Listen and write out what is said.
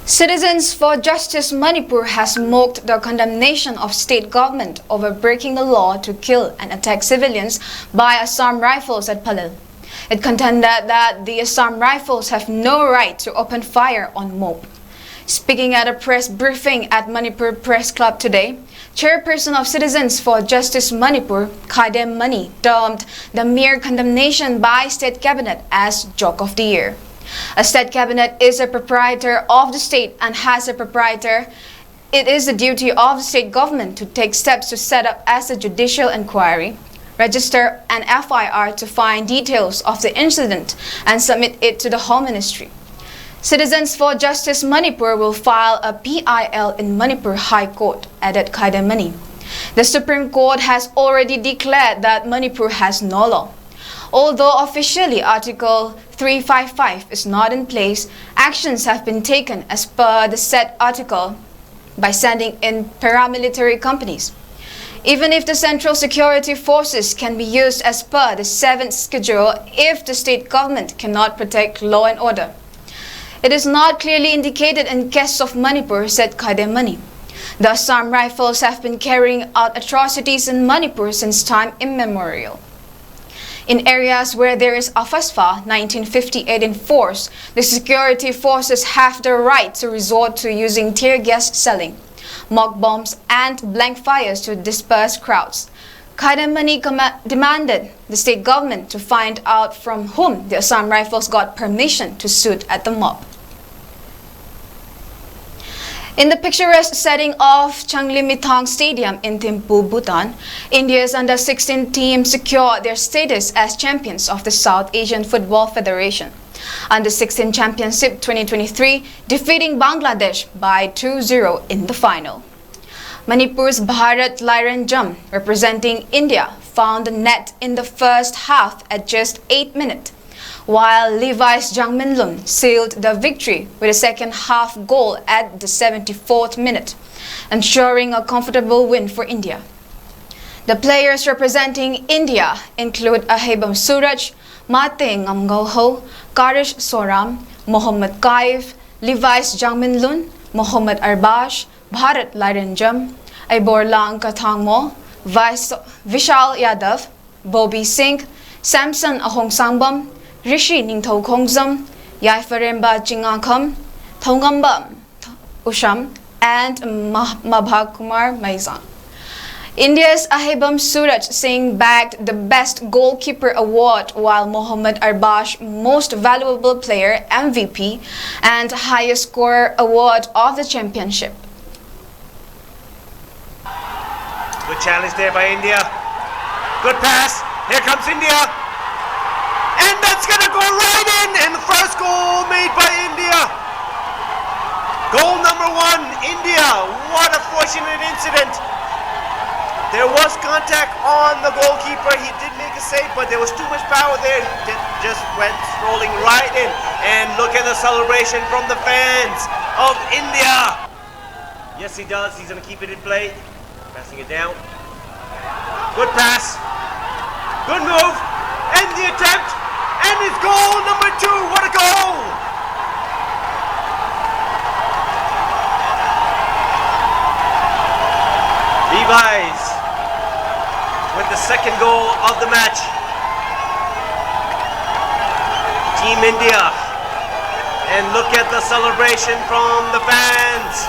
Citizens for Justice Manipur has mocked the condemnation of state government over breaking the law to kill and attack civilians by Assam Rifles at Palil. It contended that the Assam Rifles have no right to open fire on mob. Speaking at a press briefing at Manipur Press Club today, Chairperson of Citizens for Justice Manipur, 𝐀𝐔𝐓𝐇𝐎𝐑𝐈𝐓𝐘, termed the mere condemnation by State Cabinet as Joke of the Year. A State Cabinet is a proprietor of the state and has a proprietor. It is the duty of the state government to take steps to set up as a judicial inquiry, register an FIR to find details of the incident and submit it to the Home Ministry. Citizens for Justice Manipur will file a PIL in Manipur High Court, added 𝐀𝐔𝐓𝐇𝐎𝐑𝐈𝐓𝐘. The Supreme Court has already declared that Manipur has no law. Although officially Article 355 is not in place, actions have been taken as per the said article by sending in paramilitary companies. Even if the Central Security Forces can be used as per the 7th schedule if the state government cannot protect law and order. It is not clearly indicated in case of Manipur, said 𝐀𝐔𝐓𝐇𝐎𝐑𝐈𝐓𝐘. The Assam Rifles have been carrying out atrocities in Manipur since time immemorial. In areas where there is AFASFA 1958 in force, the security forces have the right to resort to using tear gas selling, mock bombs, and blank fires to disperse crowds. 𝐀𝐔𝐓𝐇𝐎𝐑𝐈𝐓𝐘 demanded the state government to find out from whom the Assam Rifles got permission to shoot at the mob. In the picturesque setting of Changlimithang Stadium in Thimphu, Bhutan, India's under-16 team secured their status as champions of the South Asian Football Federation Under-16 Championship 2023, defeating Bangladesh by 2-0 in the final. Manipur's 𝐅𝐈𝐑𝐄, representing India, found the net in the first half at just 8 minutes, while Levi's 𝐎𝐏𝐿𝐿 sealed the victory with a second half goal at the 74th minute, ensuring a comfortable win for India. The players representing India include 𝐴𝐏𝐵𝐿 Suraj, Mate Ngamgauho, Karish Soram, Mohammad Kaif, Levi's 𝐎𝐏𝐿𝐿, Mohammad Arbash, 𝐅𝐈𝐑𝐄, Aiborlang Kathangmo, Vishal Yadav, Bobby Singh, Samson Ahongsangbam, Rishi Ningthaukhongzam, Yaifaremba Chingakham, Thongambam Usham, and Mabhakumar Maizan. India's 𝐴𝐏𝐵𝐿 Suraj Singh bagged the Best Goalkeeper Award, while Mohammad Arbash Most Valuable Player MVP and Highest Scorer Award of the championship. Good challenge there by India. Good pass. Here comes India. And that's going to go right in. And the first goal made by India. Goal number 1, India. What a fortunate incident. There was contact on the goalkeeper. He did make a save, but there was too much power there. It just went strolling right in. And look at the celebration from the fans of India. Yes, he does. He's going to keep it in play. Passing it down. Good pass. Good move. And the attempt. And it's goal number 2. What a goal! Levi's with the second goal of the match. Team India. And look at the celebration from the fans.